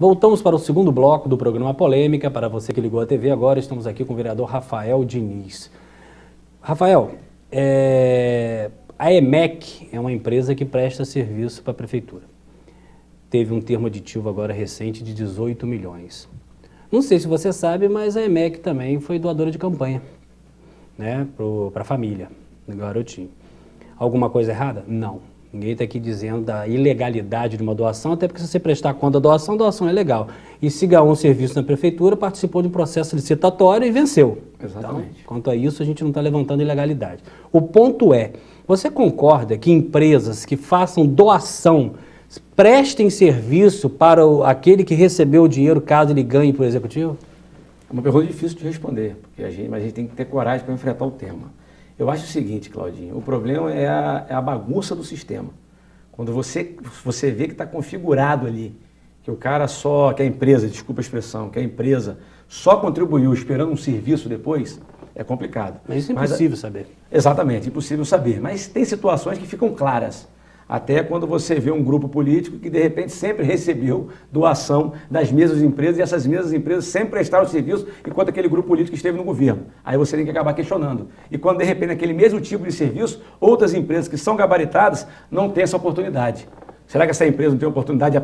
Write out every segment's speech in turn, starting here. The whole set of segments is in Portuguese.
Voltamos para o segundo bloco do programa Polêmica. Para você que ligou a TV agora, estamos aqui com o vereador Rafael Diniz. Rafael, a EMEC é uma empresa que presta serviço para a prefeitura. Teve um termo aditivo agora recente de 18 milhões. Não sei se você sabe, mas a EMEC também foi doadora de campanha, né, para a família do garotinho. Alguma coisa errada? Não. Ninguém está aqui dizendo da ilegalidade de uma doação, até porque se você prestar conta da doação, doação é legal. E se ganhou um serviço na prefeitura, participou de um processo licitatório e venceu. Exatamente. Então, quanto a isso, a gente não está levantando ilegalidade. O ponto é, você concorda que empresas que façam doação prestem serviço para aquele que recebeu o dinheiro caso ele ganhe por executivo? É uma pergunta difícil de responder, mas a gente tem que ter coragem para enfrentar o tema. Eu acho o seguinte, Claudinho, o problema é a bagunça do sistema. Quando você vê que está configurado ali, que o cara que a empresa, desculpa a expressão, que a empresa só contribuiu esperando um serviço depois, é complicado. Mas isso é impossível saber. Exatamente, impossível saber. Mas tem situações que ficam claras. Até quando você vê um grupo político que de repente sempre recebeu doação das mesmas empresas e essas mesmas empresas sempre prestaram serviço enquanto aquele grupo político esteve no governo. Aí você tem que acabar questionando. E quando de repente aquele mesmo tipo de serviço, outras empresas que são gabaritadas não têm essa oportunidade. Será que essa empresa não tem oportunidade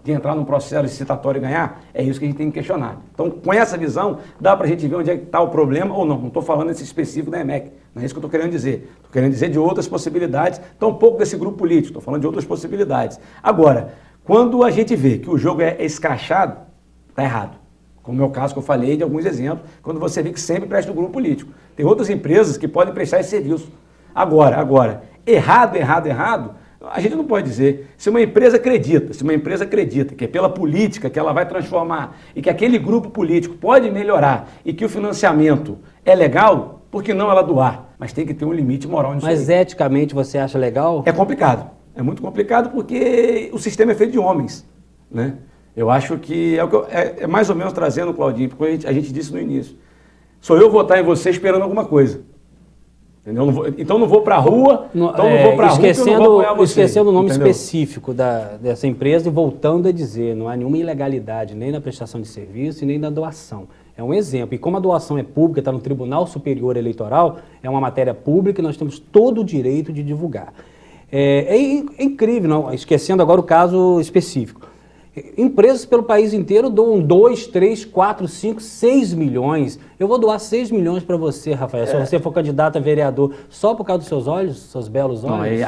de entrar num processo licitatório e ganhar? É isso que a gente tem que questionar. Então, com essa visão, dá para a gente ver onde é que está o problema ou não. Não estou falando desse específico da EMEC. Não é isso que eu estou querendo dizer. Estou querendo dizer de outras possibilidades, então um pouco desse grupo político. Estou falando de outras possibilidades. Agora, quando a gente vê que o jogo é escrachado, está errado. Como é o caso que eu falei de alguns exemplos, quando você vê que sempre presta o grupo político. Tem outras empresas que podem prestar esse serviço. Agora, errado, a gente não pode dizer. Se uma empresa acredita que é pela política que ela vai transformar e que aquele grupo político pode melhorar e que o financiamento é legal, por que não ela doar? Mas tem que ter um limite moral nisso. Mas eticamente você acha legal? É complicado. É muito complicado porque o sistema é feito de homens, né? Eu acho que é mais ou menos trazendo, Claudinho, porque a gente disse no início. Sou eu votar em você esperando alguma coisa. Entendeu? Então não vou para a rua, esquecendo o nome entendeu? Específico dessa empresa e voltando a dizer, não há nenhuma ilegalidade nem na prestação de serviço e nem na doação. É um exemplo. E como a doação é pública, está no Tribunal Superior Eleitoral, é uma matéria pública e nós temos todo o direito de divulgar. É incrível, não? Esquecendo agora o caso específico. Empresas pelo país inteiro doam 2, 3, 4, 5, 6 milhões. Eu vou doar 6 milhões para você, Rafael, se você for candidato a vereador, só por causa dos seus olhos, seus belos olhos? Não,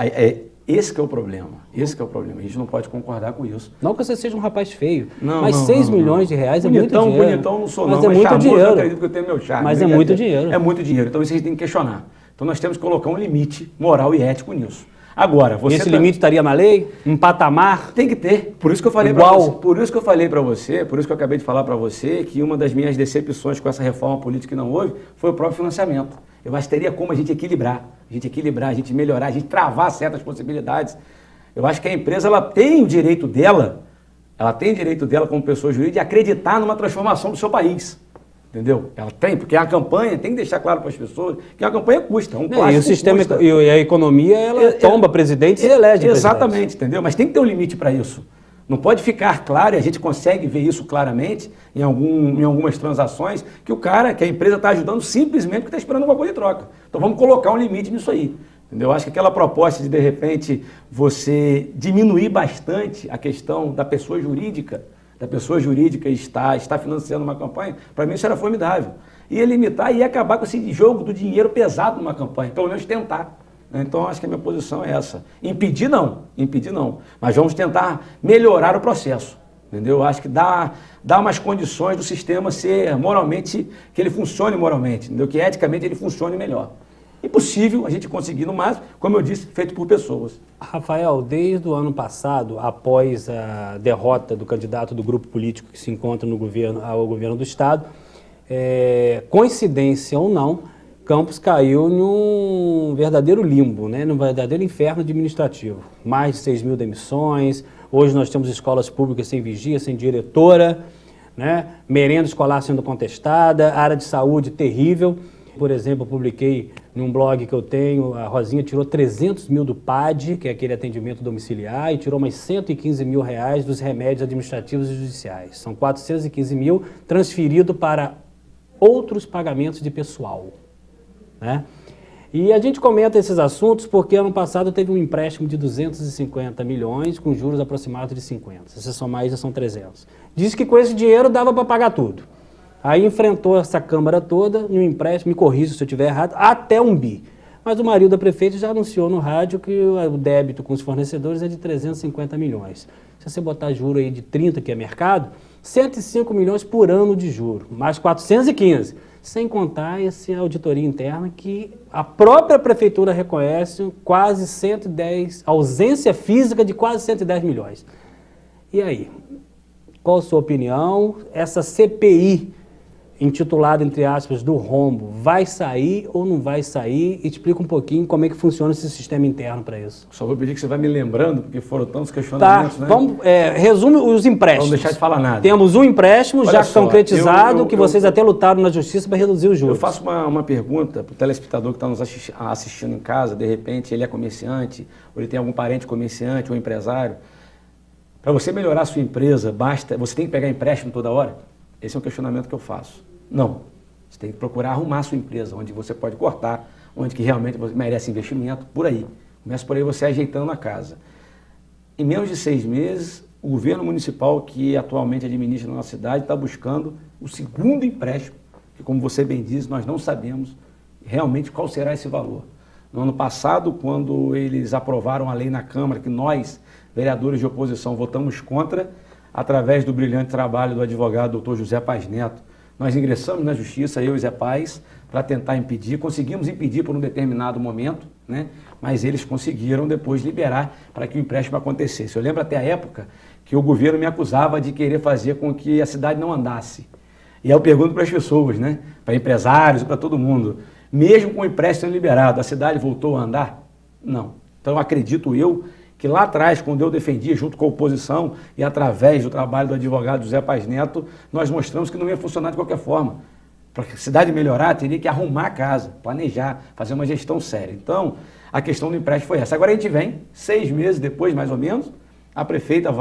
esse que é o problema. Esse que é o problema. A gente não pode concordar com isso. Não que você seja um rapaz feio, mas 6 milhões de reais é muito dinheiro. Bonitão não sou, mas não. É muito dinheiro. Eu acredito que eu tenho meu charme. Mas é muito dinheiro. É muito dinheiro. Então isso a gente tem que questionar. Então nós temos que colocar um limite moral e ético nisso. Agora, esse limite estaria na lei? Um patamar? Tem que ter. Por isso que eu falei para você. Por isso que eu falei para você, por isso que eu acabei de falar para você que uma das minhas decepções com essa reforma política que não houve foi o próprio financiamento. Eu acho que teria como a gente equilibrar, a gente melhorar, a gente travar certas possibilidades. Eu acho que a empresa ela tem o direito dela como pessoa jurídica de acreditar numa transformação do seu país. Entendeu? Ela tem, porque a campanha, tem que deixar claro para as pessoas que a campanha custa, e o sistema e a economia, ela tomba presidente e elege exatamente, presidente. Entendeu? Mas tem que ter um limite para isso. Não pode ficar claro, e a gente consegue ver isso claramente em algumas transações, que a empresa está ajudando simplesmente porque está esperando alguma coisa de troca. Então vamos colocar um limite nisso aí. Entendeu? Eu acho que aquela proposta de repente, você diminuir bastante a questão da pessoa jurídica está financiando uma campanha, para mim isso era formidável. Ia limitar e ia acabar com esse jogo do dinheiro pesado numa campanha, pelo menos tentar. Então acho que a minha posição é essa. Impedir não, mas vamos tentar melhorar o processo. Entendeu? Acho que dá umas condições do sistema ser moralmente, que ele funcione moralmente, entendeu? Que eticamente ele funcione melhor. Impossível a gente conseguir no máximo, como eu disse, feito por pessoas. Rafael, desde o ano passado, após a derrota do candidato do grupo político que se encontra no governo, ao governo do Estado, coincidência ou não, Campos caiu num verdadeiro limbo, né? Num verdadeiro inferno administrativo. Mais de 6 mil demissões, hoje nós temos escolas públicas sem vigia, sem diretora, né? Merenda escolar sendo contestada, área de saúde terrível. Por exemplo, eu publiquei num blog que eu tenho, a Rosinha tirou 300 mil do PAD, que é aquele atendimento domiciliar, e tirou mais 115 mil reais dos remédios administrativos e judiciais. São 415 mil transferido para outros pagamentos de pessoal, né? E a gente comenta esses assuntos porque ano passado teve um empréstimo de 250 milhões com juros aproximados de 50. Se você somar aí já são 300. Diz que com esse dinheiro dava para pagar tudo. Aí enfrentou essa Câmara toda e um empréstimo, me corrija se eu estiver errado, até 1 bi. Mas o marido da prefeita já anunciou no rádio que o débito com os fornecedores é de 350 milhões. Se você botar juro aí de 30, que é mercado, 105 milhões por ano de juro, mais 415. Sem contar essa auditoria interna que a própria prefeitura reconhece quase 110, ausência física de quase 110 milhões. E aí, qual a sua opinião? Essa CPI, intitulada, entre aspas, do rombo, vai sair ou não vai sair? E explica um pouquinho como é que funciona esse sistema interno para isso. Só vou pedir que você vai me lembrando, porque foram tantos questionamentos, tá, né? Vamos, resume os empréstimos. Vamos deixar de falar nada. Temos um empréstimo Olha já só, concretizado, que vocês até lutaram na justiça para reduzir os juros. Eu faço uma pergunta para o telespectador que está nos assistindo em casa, de repente ele é comerciante, ou ele tem algum parente comerciante ou empresário. Para você melhorar a sua empresa, você tem que pegar empréstimo toda hora? Esse é um questionamento que eu faço. Não. Você tem que procurar arrumar a sua empresa, onde você pode cortar, onde que realmente você merece investimento, por aí. Começa por aí você ajeitando a casa. Em menos de 6 meses, o governo municipal que atualmente administra a nossa cidade está buscando o segundo empréstimo, que como você bem diz, nós não sabemos realmente qual será esse valor. No ano passado, quando eles aprovaram a lei na Câmara, que nós, vereadores de oposição, votamos contra, através do brilhante trabalho do advogado doutor José Paz Neto, nós ingressamos na justiça, eu e Zé Paz, para tentar impedir, conseguimos impedir por um determinado momento, né? Mas eles conseguiram depois liberar para que o empréstimo acontecesse. Eu lembro até a época que o governo me acusava de querer fazer com que a cidade não andasse. E aí eu pergunto para as pessoas, né? Para empresários, para todo mundo, mesmo com o empréstimo liberado, a cidade voltou a andar? Não. Então acredito eu que lá atrás, quando eu defendia junto com a oposição e através do trabalho do advogado José Paz Neto, nós mostramos que não ia funcionar de qualquer forma. Para a cidade melhorar, teria que arrumar a casa, planejar, fazer uma gestão séria. Então, a questão do empréstimo foi essa. Agora a gente vem, 6 meses depois, mais ou menos, a prefeita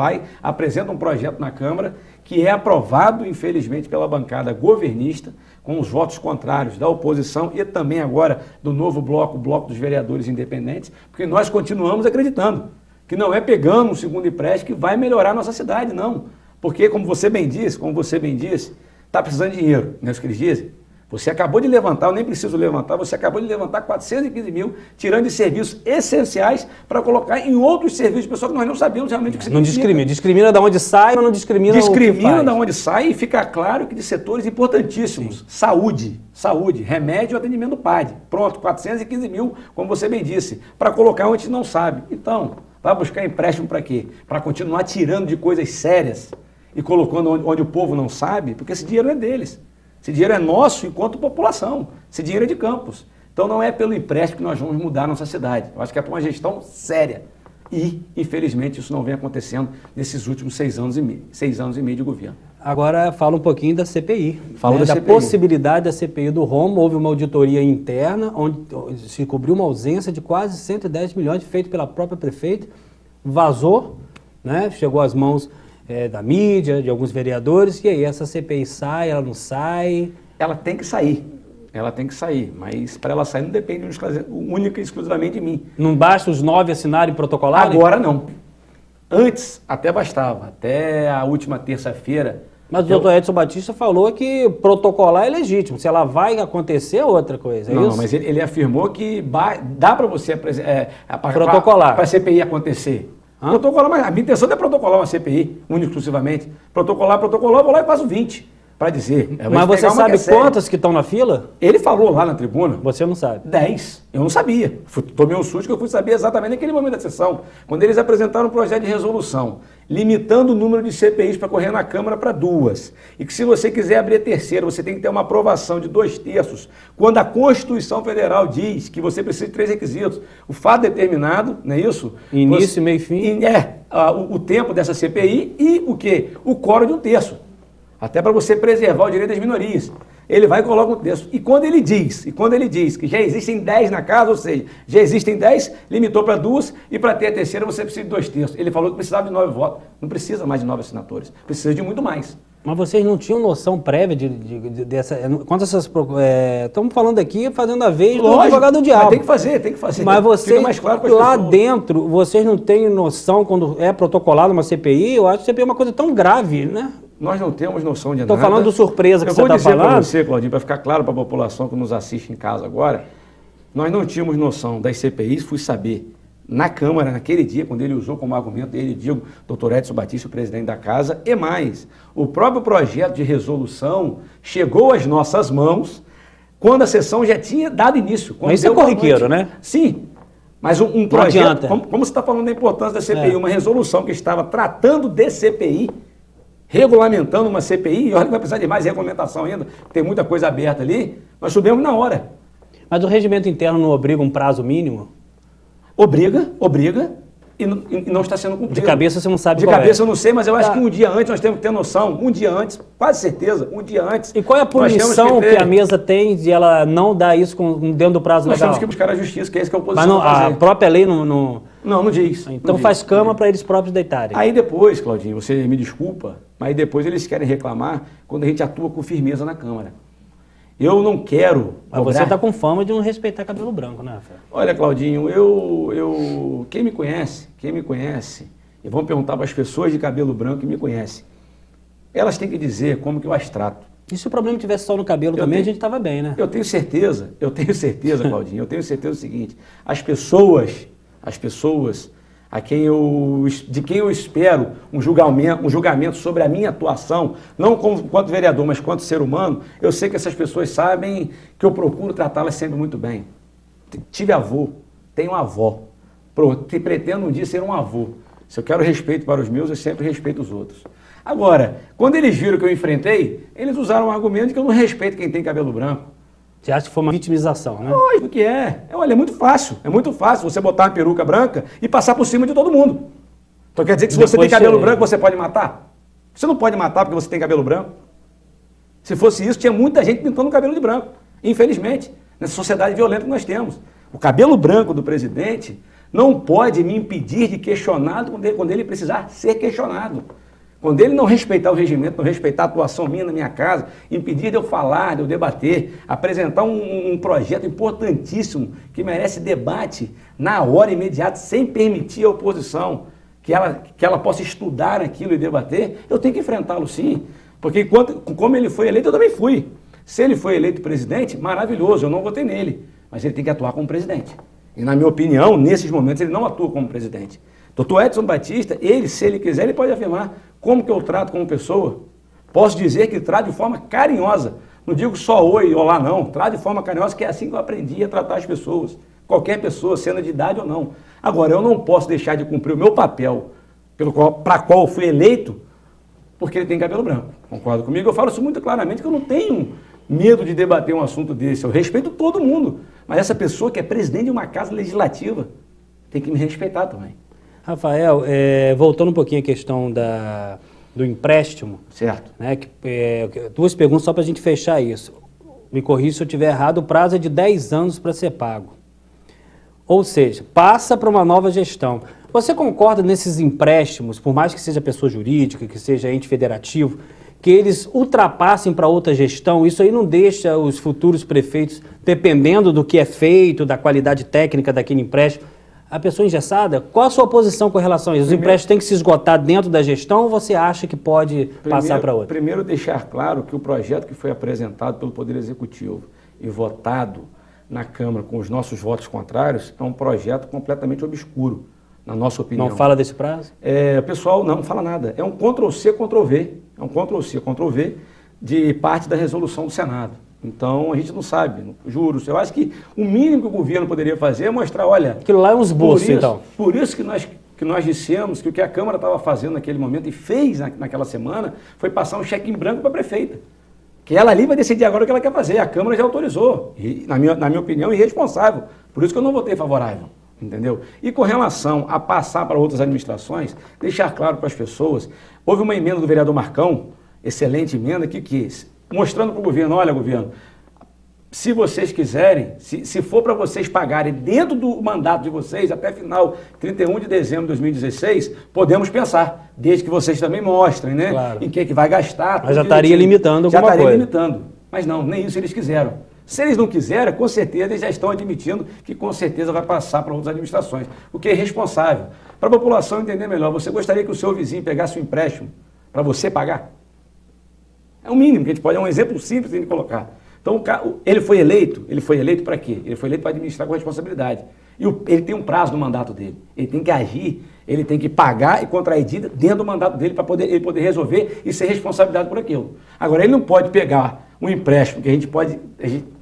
apresenta um projeto na Câmara que é aprovado, infelizmente, pela bancada governista, com os votos contrários da oposição e também agora do novo bloco, o Bloco dos Vereadores Independentes, porque nós continuamos acreditando que não é pegando um segundo empréstimo que vai melhorar a nossa cidade, não. Porque, como você bem disse, está precisando de dinheiro, não é isso que eles dizem? Você acabou de levantar, eu nem preciso levantar, você acabou de levantar 415 mil, tirando de serviços essenciais para colocar em outros serviços, pessoal que nós não sabemos realmente o que significa. Não discrimina de onde sai, mas não discrimina o que faz. Discrimina de onde sai e fica claro que de setores importantíssimos. Sim. Saúde, remédio e atendimento do PAD. Pronto, 415 mil, como você bem disse, para colocar onde não sabe. Então, vai buscar empréstimo para quê? Para continuar tirando de coisas sérias e colocando onde o povo não sabe, porque esse dinheiro é deles. Esse dinheiro é nosso enquanto população. Esse dinheiro é de Campos. Então não é pelo empréstimo que nós vamos mudar a nossa cidade. Eu acho que é para uma gestão séria. E, infelizmente, isso não vem acontecendo nesses últimos 6 anos e meio de governo. Agora fala um pouquinho da CPI. Fala da possibilidade da CPI do rombo. Houve uma auditoria interna, onde se cobriu uma ausência de quase 110 milhões, feito pela própria prefeita. Vazou, né? Chegou às mãos da mídia, de alguns vereadores. E aí, essa CPI sai, ela não sai? Ela tem que sair. Mas para ela sair não depende única e exclusivamente de mim. Não basta os 9 assinarem e protocolarem? Agora não. Antes até bastava, até a última terça-feira. Mas o doutor Edson Batista falou que protocolar é legítimo. Se ela vai acontecer é outra coisa, não, isso? Mas ele afirmou que dá para você protocolar. Para a CPI acontecer. Protocolar, mas a minha intenção não é protocolar uma CPI, única e exclusivamente. Protocolar, eu vou lá e faço 20. Para dizer. Mas você sabe quantas que estão na fila? Ele falou lá na tribuna. Você não sabe? 10. Eu não sabia. Tomei um susto que eu fui saber exatamente naquele momento da sessão. Quando eles apresentaram um projeto de resolução, limitando o número de CPIs para correr na Câmara para 2. E que se você quiser abrir a terceira, você tem que ter uma aprovação de 2/3. Quando a Constituição Federal diz que você precisa de 3 requisitos. O fato determinado, não é isso? Início, meio e fim. O tempo dessa CPI e o quê? O quórum de 1/3. Até para você preservar o direito das minorias. ele vai e coloca um texto. E quando ele diz que já existem 10 na casa, ou seja, já existem 10, limitou para 2, e para ter a terceira você precisa de 2 terços. Ele falou que precisava de 9 votos. Não precisa mais de 9 assinaturas, precisa de muito mais. Mas vocês não tinham noção prévia dessa... Quanto essas... Estamos falando aqui, fazendo a vez do advogado do diabo. Mas tem que fazer. Mas vocês, mais claro para as lá pessoas. dentro, vocês não têm noção quando é protocolado uma CPI? Eu acho que a CPI é uma coisa tão grave, né? Nós não temos noção de nada. Estou falando do surpresa que você está falando. Eu vou dizer para você, Claudinho, para ficar claro para a população que nos assiste em casa agora, nós não tínhamos noção das CPIs, fui saber na Câmara, naquele dia, quando ele usou como argumento, ele, digo, doutor Edson Batista, o presidente da casa, e mais, o próprio projeto de resolução chegou às nossas mãos quando a sessão já tinha dado início. Mas isso é corriqueiro, né? Sim. Mas um projeto, como você está falando da importância da CPI, uma resolução que estava tratando de CPI, regulamentando uma CPI, e olha que vai precisar de mais regulamentação ainda, tem muita coisa aberta ali, nós subimos na hora. Mas o regimento interno não obriga um prazo mínimo? Obriga, e não está sendo cumprido. De cabeça você não sabe qual é. De cabeça eu não sei, mas eu acho que um dia antes nós temos que ter noção, um dia antes, quase certeza, um dia antes. E qual é a punição que a mesa tem de ela não dar isso dentro do prazo legal? Nós temos que buscar a justiça, que é isso que a oposição vai fazer. Mas a própria lei não diz. Então não faz diz, cama para eles próprios deitarem. Aí depois, Claudinho, você me desculpa, mas depois eles querem reclamar quando a gente atua com firmeza na Câmara. Eu não quero... Mas você está com fama de não respeitar cabelo branco, né, Rafael? Olha, Claudinho, quem me conhece, e vamos perguntar para as pessoas de cabelo branco que me conhecem, elas têm que dizer como que eu as trato. E se o problema tivesse só no cabelo também, a gente estava bem, né? Eu tenho certeza, Claudinho, eu tenho certeza do seguinte, as pessoas de quem eu espero um julgamento sobre a minha atuação, não quanto vereador, mas quanto ser humano, eu sei que essas pessoas sabem que eu procuro tratá-las sempre muito bem. Tive avô, tenho avó, pretendo um dia ser um avô. Se eu quero respeito para os meus, eu sempre respeito os outros. Agora, quando eles viram que eu enfrentei, eles usaram o argumento de que eu não respeito quem tem cabelo branco. Você acha que foi uma vitimização, né? Lógico que é. Olha, é muito fácil você botar uma peruca branca e passar por cima de todo mundo. Então quer dizer que se você tem cabelo branco, você pode matar? Você não pode matar porque você tem cabelo branco. Se fosse isso, tinha muita gente pintando o cabelo de branco. Infelizmente, nessa sociedade violenta que nós temos. O cabelo branco do presidente não pode me impedir de questioná-lo quando ele precisar ser questionado. Quando ele não respeitar o regimento, não respeitar a atuação minha na minha casa, impedir de eu falar, de eu debater, apresentar um projeto importantíssimo que merece debate na hora imediata, sem permitir a oposição que ela possa estudar aquilo e debater, eu tenho que enfrentá-lo sim. Porque como ele foi eleito, eu também fui. Se ele foi eleito presidente, maravilhoso, eu não votei nele, mas ele tem que atuar como presidente. E na minha opinião, nesses momentos, ele não atua como presidente. Doutor Edson Batista, se ele quiser, ele pode afirmar como que eu trato como pessoa. Posso dizer que trato de forma carinhosa. Não digo só oi, olá, não. Trato de forma carinhosa, que é assim que eu aprendi a tratar as pessoas. Qualquer pessoa, sendo de idade ou não. Agora, eu não posso deixar de cumprir o meu papel para qual eu fui eleito, porque ele tem cabelo branco. Concorda comigo? Eu falo isso muito claramente, que eu não tenho medo de debater um assunto desse. Eu respeito todo mundo. Mas essa pessoa que é presidente de uma casa legislativa tem que me respeitar também. Rafael, voltando um pouquinho à questão do empréstimo. Certo. Né, duas perguntas só para a gente fechar isso. Me corrija se eu estiver errado, o prazo é de 10 anos para ser pago. Ou seja, passa para uma nova gestão. Você concorda nesses empréstimos, por mais que seja pessoa jurídica, que seja ente federativo, que eles ultrapassem para outra gestão? Isso aí não deixa os futuros prefeitos, dependendo do que é feito, da qualidade técnica daquele empréstimo, a pessoa engessada? Qual a sua posição com relação a isso? Os empréstimos têm que se esgotar dentro da gestão ou você acha que pode passar para outra? Primeiro, deixar claro que o projeto que foi apresentado pelo Poder Executivo e votado na Câmara com os nossos votos contrários é um projeto completamente obscuro, na nossa opinião. Não fala desse prazo? O pessoal não fala nada. É um Ctrl-C, Ctrl-V. É um Ctrl-C, Ctrl-V de parte da resolução do Senado. Então, a gente não sabe, juro. Eu acho que o mínimo que o governo poderia fazer é mostrar, olha... Aquilo lá é um esboço, então. Por isso que nós dissemos que o que a Câmara estava fazendo naquele momento e fez naquela semana foi passar um cheque em branco para a prefeita. Que ela ali vai decidir agora o que ela quer fazer. A Câmara já autorizou. E, na minha opinião, irresponsável. Por isso que eu não votei favorável. Entendeu? E com relação a passar para outras administrações, deixar claro para as pessoas, houve uma emenda do vereador Marcão, excelente emenda, que mostrando para o governo, olha, governo, se vocês quiserem, se for para vocês pagarem dentro do mandato de vocês, até final, 31 de dezembro de 2016, podemos pensar, desde que vocês também mostrem, né? Claro. Em que vai gastar. Mas já estaria limitando alguma coisa. Já estaria limitando. Mas não, nem isso eles quiseram. Se eles não quiserem, com certeza eles já estão admitindo que com certeza vai passar para outras administrações, o que é irresponsável. Para a população entender melhor, você gostaria que o seu vizinho pegasse um empréstimo para você pagar? É o mínimo que a gente pode, é um exemplo simples de colocar. Então, ele foi eleito para quê? Ele foi eleito para administrar com responsabilidade. E ele tem um prazo no mandato dele. Ele tem que agir, ele tem que pagar e contrair dívida dentro do mandato dele para ele poder resolver e ser responsabilizado por aquilo. Agora, ele não pode pegar um empréstimo que a gente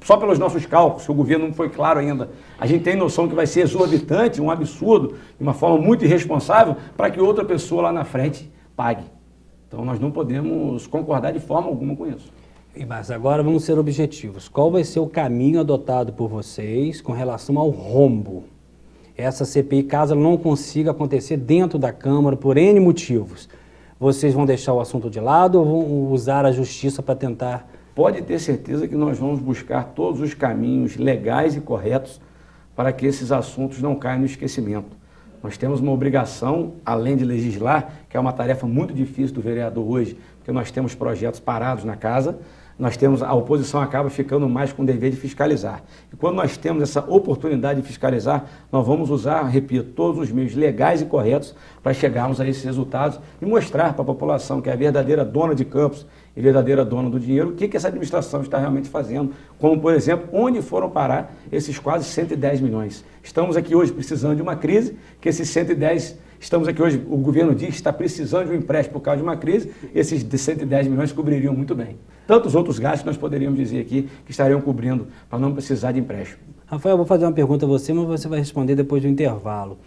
só pelos nossos cálculos, se o governo não foi claro ainda, a gente tem noção que vai ser exorbitante, um absurdo, de uma forma muito irresponsável, para que outra pessoa lá na frente pague. Então, nós não podemos concordar de forma alguma com isso. Mas agora vamos ser objetivos. Qual vai ser o caminho adotado por vocês com relação ao rombo? Essa CPI, caso ela não consiga acontecer dentro da Câmara por N motivos, vocês vão deixar o assunto de lado ou vão usar a justiça para tentar... Pode ter certeza que nós vamos buscar todos os caminhos legais e corretos para que esses assuntos não caiam no esquecimento. Nós temos uma obrigação, além de legislar, que é uma tarefa muito difícil do vereador hoje, porque nós temos projetos parados na casa, a oposição acaba ficando mais com o dever de fiscalizar. E quando nós temos essa oportunidade de fiscalizar, nós vamos usar, repito, todos os meios legais e corretos para chegarmos a esses resultados e mostrar para a população que é a verdadeira dona de Campos e verdadeira dona do dinheiro, o que essa administração está realmente fazendo, como, por exemplo, onde foram parar esses quase 110 milhões. Estamos aqui hoje precisando de uma crise, que esses 110, estamos aqui hoje, o governo diz que está precisando de um empréstimo por causa de uma crise, esses 110 milhões cobririam muito bem. Tantos outros gastos nós poderíamos dizer aqui que estariam cobrindo para não precisar de empréstimo. Rafael, eu vou fazer uma pergunta a você, mas você vai responder depois do intervalo.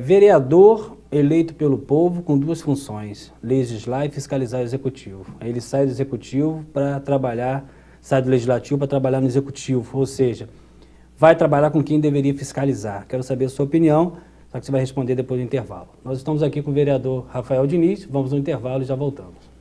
Vereador eleito pelo povo com duas funções, legislar e fiscalizar o executivo. Aí ele sai do executivo para trabalhar, sai do legislativo para trabalhar no executivo, ou seja, vai trabalhar com quem deveria fiscalizar. Quero saber a sua opinião, só que você vai responder depois do intervalo. Nós estamos aqui com o vereador Rafael Diniz, vamos no intervalo e já voltamos.